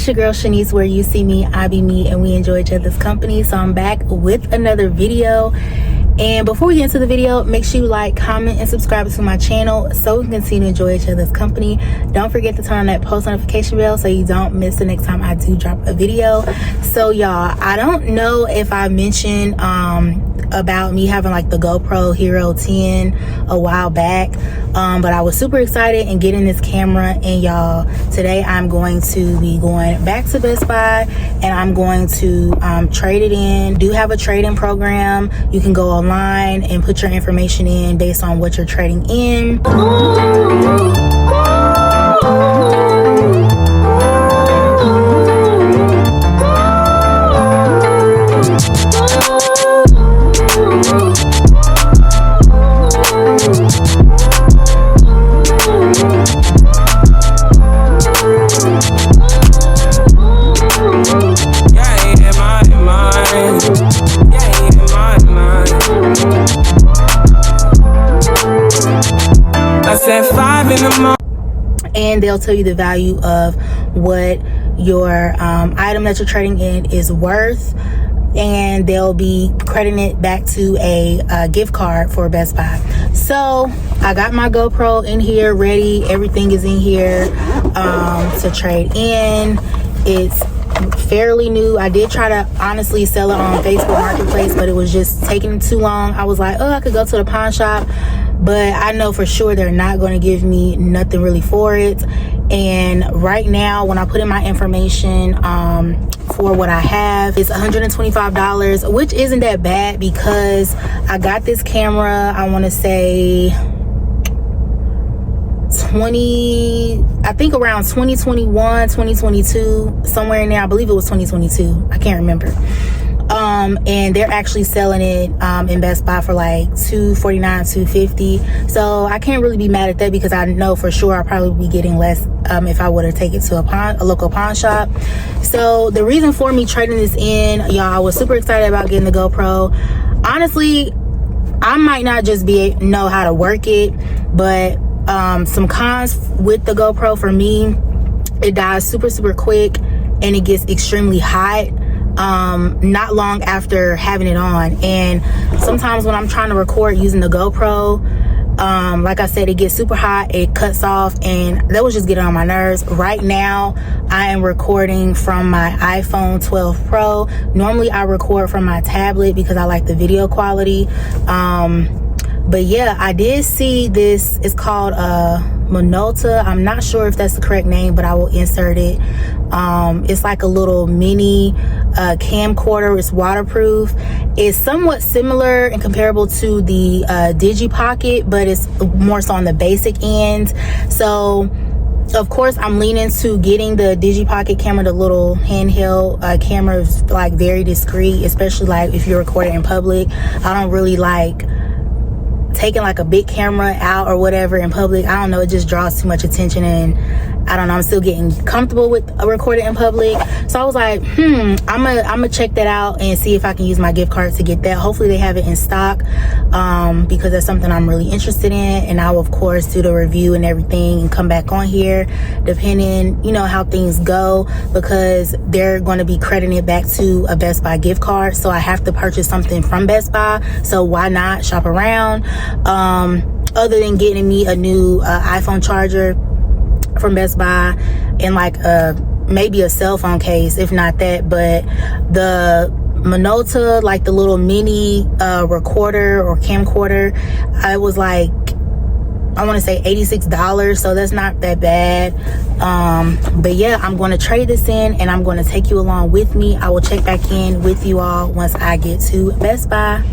It's your girl Shanice. Where you see me, I be me, and we enjoy each other's company. So I'm back with another video. And before we get into the video, make sure you like, comment, and subscribe to my channel so we can continue to enjoy each other's company. Don't forget to turn on that post notification bell so you don't miss the next time I do drop a video. So y'all, I don't know if I mentioned about me having like the GoPro HERO10 a while back, but I was super excited and getting this camera. And y'all, today I'm going to be going back to Best Buy and I'm going to trade it in. Do have a trade-in program. You can go online and put your information in based on what you're trading in. And they'll tell you the value of what your item that you're trading in is worth, and they'll be crediting it back to a gift card for Best Buy. So I got my GoPro in here ready. Everything is in here to trade in. It's fairly new. I did try to honestly sell it on Facebook Marketplace, but it was just taking too long. I was like, oh, I could go to the pawn shop, but I know for sure they're not going to give me nothing really for it. And right now, when I put in my information for what I have, it's $125, which isn't that bad because I got this camera, I want to say I think around 2021, 2022, somewhere in there. I believe it was 2022. I can't remember. And they're actually selling it in Best Buy for like $249, $250. So I can't really be mad at that because I know for sure I'll probably be getting less if I would have taken it to a local pawn shop. So the reason for me trading this in, y'all, I was super excited about getting the GoPro. Honestly, I might not just know how to work it, but some cons with the GoPro for me, it dies super quick and it gets extremely hot not long after having it on. And sometimes when I'm trying to record using the GoPro, like I said, it gets super hot, it cuts off, and that was just getting on my nerves. Right now I am recording from my iPhone 12 Pro. Normally I record from my tablet because I like the video quality. But yeah, I did see this. It's called Minolta. I'm not sure if that's the correct name, but I will insert it. It's like a little mini camcorder. It's waterproof. It's somewhat similar and comparable to the Digipocket, but it's more so on the basic end. So of course I'm leaning to getting the Digipocket camera. The little handheld camera is like very discreet, especially like if you're recording in public. I don't really like taking like a big camera out or whatever in public. I don't know, it just draws too much attention, and I don't know, I'm still getting comfortable with recording in public. So I was like, I'm gonna check that out and see if I can use my gift card to get that. Hopefully they have it in stock, because that's something I'm really interested in. And I will of course do the review and everything and come back on here depending, you know, how things go, because they're going to be crediting it back to a Best Buy gift card. So I have to purchase something from Best Buy, so why not shop around? Other than getting me a new iPhone charger from Best Buy and like maybe a cell phone case, if not that. But the Minolta, like the little mini recorder or camcorder, I was like, I want to say $86, so that's not that bad. But yeah, I'm going to trade this in and I'm going to take you along with me. I will check back in with you all once I get to Best Buy.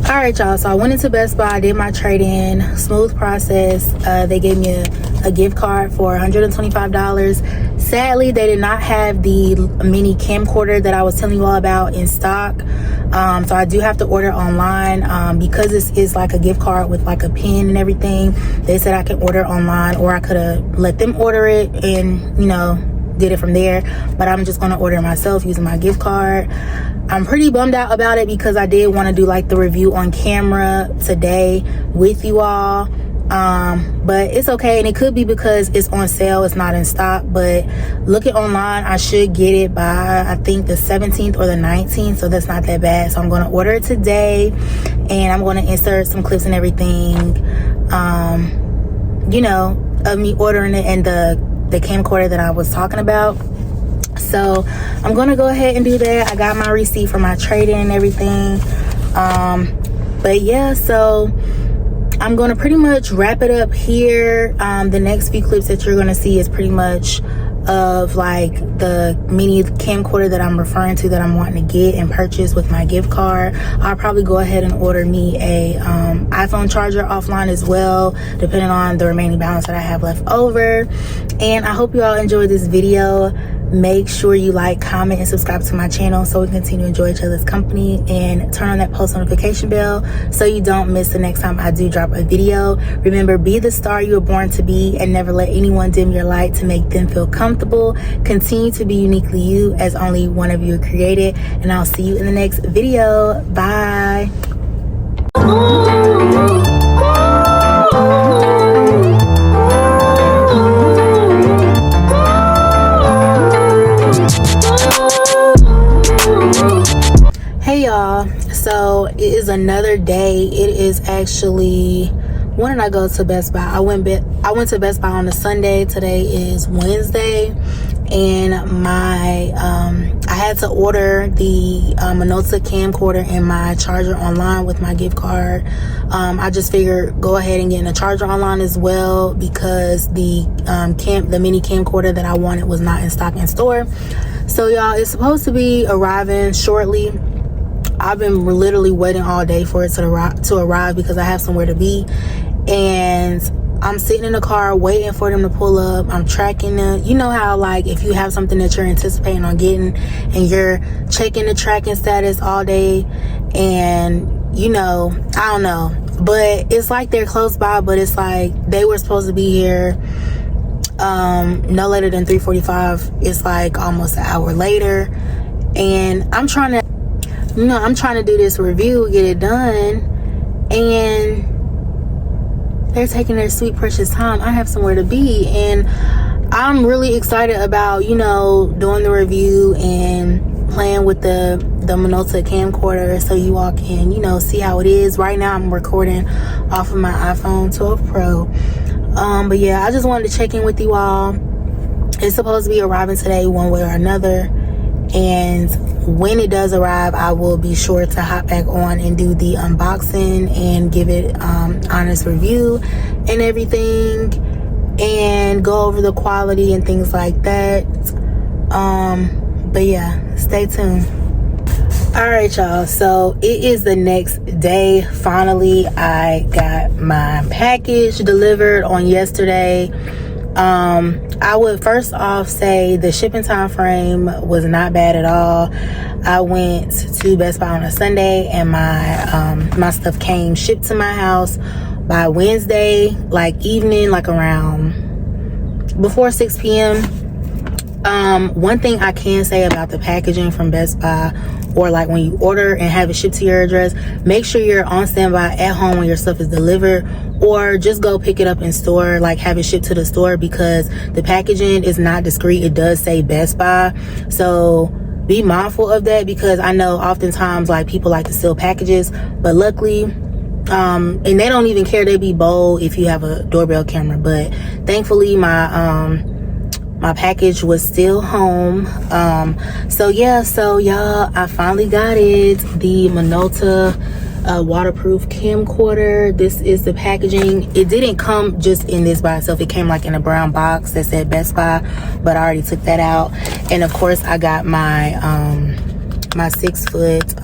All right, y'all, so I went into Best Buy, I did my trade-in, smooth process. They gave me a gift card for $125. Sadly, they did not have the mini camcorder that I was telling you all about in stock. So I do have to order online, because this is like a gift card with like a pin and everything. They said I can order online, or I could have let them order it and, you know, did it from there, but I'm just going to order it myself using my gift card. I'm pretty bummed out about it because I did want to do like the review on camera today with you all, but it's okay, and it could be because it's on sale, it's not in stock. But looking online, I should get it by, I think, the 17th or the 19th, so that's not that bad. So I'm going to order it today, and I'm going to insert some clips and everything, you know, of me ordering it and the camcorder that I was talking about. So I'm gonna go ahead and do that. I got my receipt for my trade-in and everything. But yeah, so I'm gonna pretty much wrap it up here. The next few clips that you're gonna see is pretty much of like the mini camcorder that I'm referring to, that I'm wanting to get and purchase with my gift card. I'll probably go ahead and order me a iPhone charger offline as well, depending on the remaining balance that I have left over. And I hope you all enjoyed this video. Make sure you like, comment, and subscribe to my channel so we can continue to enjoy each other's company, and turn on that post notification bell so you don't miss the next time I do drop a video. Remember, be the star you were born to be, and never let anyone dim your light to make them feel comfortable. Continue to be uniquely you, as only one of you are created, and I'll see you in the next video. Bye. Hey y'all, so it is another day. It is actually, when did I go to Best Buy? I went to Best Buy on a Sunday. Today is Wednesday, and I had to order the Minolta camcorder and my charger online with my gift card. I just figured go ahead and get a charger online as well, because the mini camcorder that I wanted was not in stock in store. So y'all, it's supposed to be arriving shortly. I've been literally waiting all day for it to arrive because I have somewhere to be, and I'm sitting in the car waiting for them to pull up. I'm tracking them. You know how, like, if you have something that you're anticipating on getting and you're checking the tracking status all day, and you know, I don't know, but it's like they're close by, but it's like they were supposed to be here no later than 3:45. It's like almost an hour later, and I'm trying to do this review, get it done, and they're taking their sweet precious time. I have somewhere to be, and I'm really excited about, you know, doing the review and playing with the Minolta camcorder so you all can, you know, see how it is. Right now I'm recording off of my iPhone 12 Pro. But yeah, I just wanted to check in with you all. It's supposed to be arriving today one way or another, and when it does arrive, I will be sure to hop back on and do the unboxing and give it honest review and everything, and go over the quality and things like that. But yeah, stay tuned. All right, y'all, so it is the next day. Finally, I got my package delivered on yesterday. I would first off say the shipping time frame was not bad at all. I went to Best Buy on a Sunday, and my stuff came shipped to my house by Wednesday, like evening, like around before 6 p.m. One thing I can say about the packaging from Best Buy, or like when you order and have it shipped to your address, make sure you're on standby at home when your stuff is delivered, or just go pick it up in store, like have it shipped to the store, because the packaging is not discreet. It does say Best Buy, so be mindful of that, because I know oftentimes like people like to steal packages, but luckily and they don't even care, they be bold if you have a doorbell camera. But thankfully my package was still home. So yeah, so y'all, I finally got it, the Minolta waterproof camcorder. This is the packaging. It didn't come just in this by itself. It came like in a brown box that said Best Buy, but I already took that out. And of course I got my my 6-foot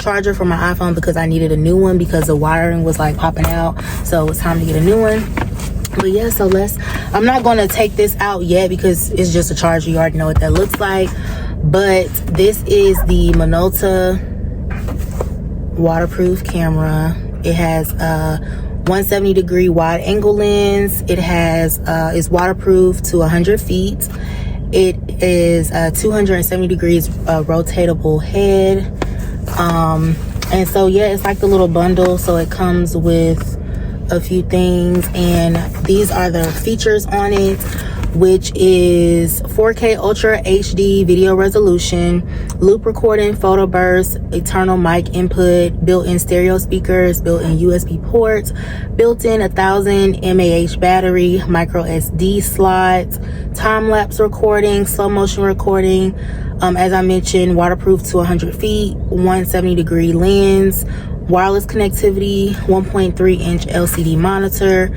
charger for my iPhone, because I needed a new one because the wiring was like popping out, so it was time to get a new one. But yeah, so I'm not going to take this out yet because it's just a charger. You already know what that looks like. But this is the Minolta waterproof camera. It has a 170-degree wide angle lens. It has is waterproof to 100 feet. It is 270 degrees rotatable head. And so yeah, it's like the little bundle. So it comes with a few things, and these are the features on it, which is 4K Ultra HD video resolution, loop recording, photo burst, external mic input, built-in stereo speakers, built-in USB ports, built-in 1000 mAh battery, micro SD slots, time-lapse recording, slow motion recording, as I mentioned, waterproof to 100 feet, 170-degree lens, wireless connectivity, 1.3-inch LCD monitor,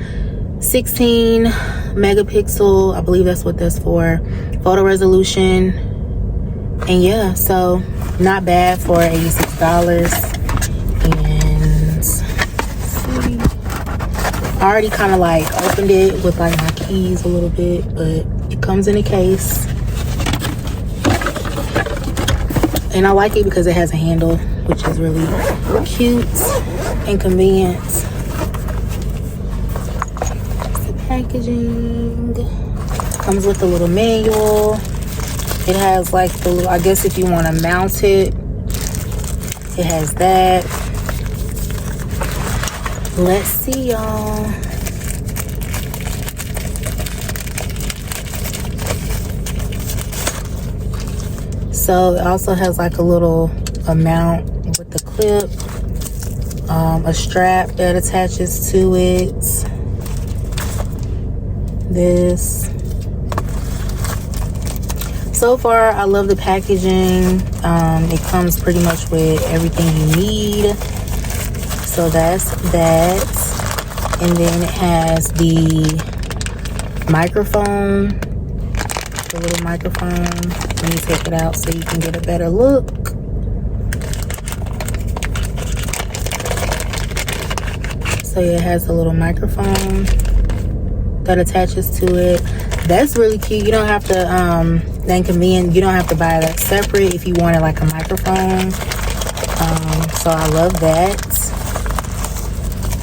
16 megapixel, I believe that's what that's for, photo resolution. And yeah, so not bad for $86. And see, I already kind of like opened it with like my keys a little bit, but it comes in a case. And I like it because it has a handle, which is really cute and convenient. Packaging comes with a little manual. It has like the little, I guess if you want to mount it, it has that. Let's see, y'all. So it also has like a little mount with the clip, a strap that attaches to it. This. So far, I love the packaging. It comes pretty much with everything you need. So that's that. And then it has the microphone, the little microphone. Let me take it out so you can get a better look. So yeah, it has a little microphone that attaches to it. That's really cute. You don't have to then convenient, you don't have to buy that separate if you wanted like a microphone. So I love that.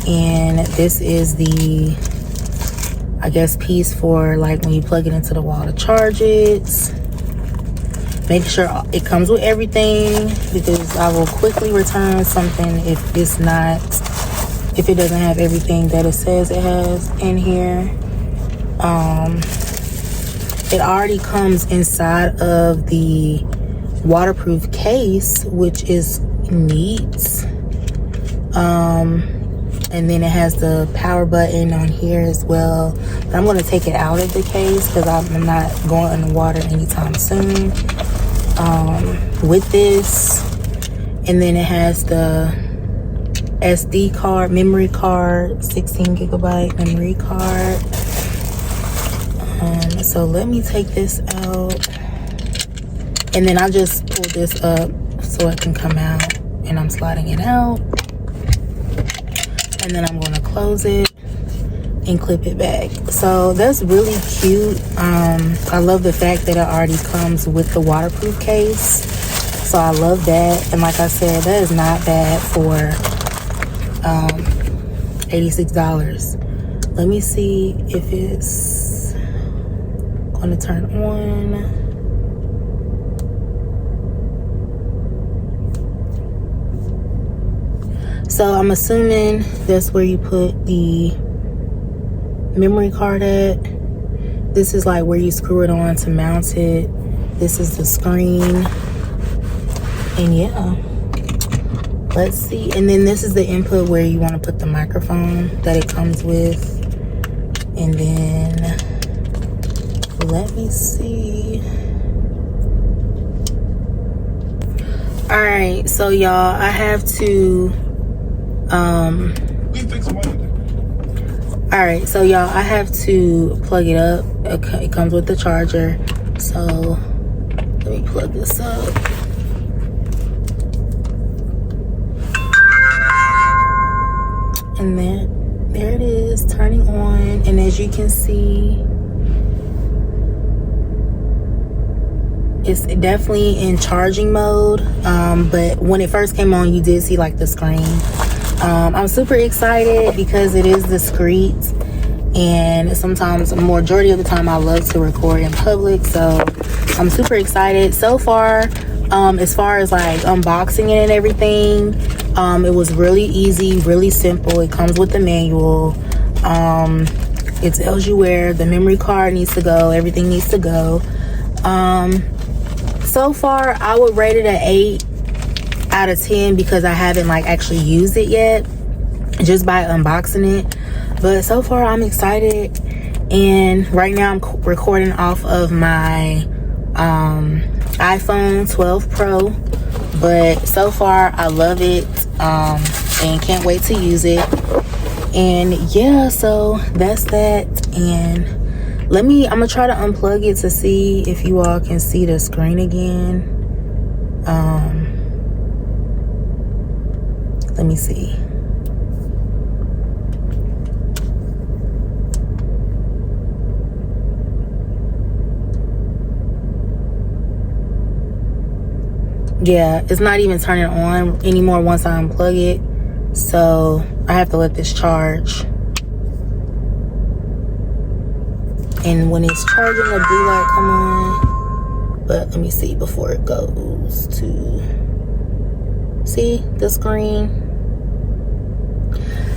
And this is the, I guess, piece for like when you plug it into the wall to charge it. Make sure it comes with everything, because I will quickly return something if it's not, if it doesn't have everything that it says it has in here. It already comes inside of the waterproof case, which is neat. And then it has the power button on here as well. But I'm going to take it out of the case because I'm not going in the water anytime soon. With this, and then it has the SD card, memory card, 16 gigabyte memory card. So let me take this out, and then I just pull this up so it can come out, and I'm sliding it out, and then I'm going to close it and clip it back. So that's really cute. I love the fact that it already comes with the waterproof case, so I love that. And like I said, that is not bad for $86. Let me see if it's going to turn on. So I'm assuming that's where you put the memory card at. This is like where you screw it on to mount it. This is the screen. And yeah, let's see. And then this is the input where you want to put the microphone that it comes with. And then let me see. All right, so y'all, I have to all right, so y'all, I have to plug it up. Okay, it comes with the charger. So let me plug this up. And then there it is, turning on. And as you can see, it's definitely in charging mode. But when it first came on, you did see like the screen. I'm super excited because it is discreet, and sometimes, majority of the time, I love to record in public, so I'm super excited. So far, as like unboxing it and everything, It was really easy, really simple. It comes with the manual. It tells you where the memory card needs to go, everything needs to go. So far I would rate it an 8 out of 10 because I haven't like actually used it yet, just by unboxing it. But so far I'm excited, and right now I'm recording off of my iPhone 12 Pro. But so far I love it, and can't wait to use it. And yeah, so that's that. And I'm gonna try to unplug it to see if you all can see the screen again. Let me see. Yeah, it's not even turning on anymore once I unplug it, so I have to let this charge. And when it's charging, the blue light come on. But let me see before it goes to see the screen.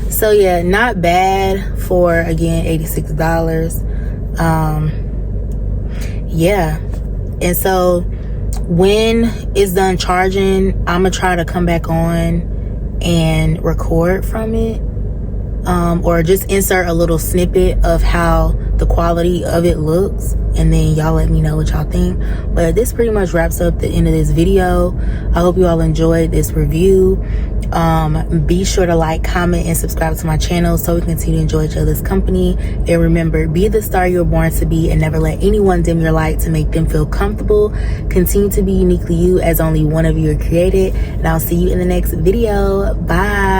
So yeah, not bad for, again, $86. Yeah, and so when it's done charging, I'm gonna try to come back on and record from it, or just insert a little snippet of how the quality of it looks, and then y'all let me know what y'all think. But this pretty much wraps up the end of this video. I hope you all enjoyed this review. Be sure to like, comment, and subscribe to my channel so we continue to enjoy each other's company. And remember, be the star you were born to be, and never let anyone dim your light to make them feel comfortable. Continue to be uniquely you, as only one of you are created. And I'll see you in the next video. Bye.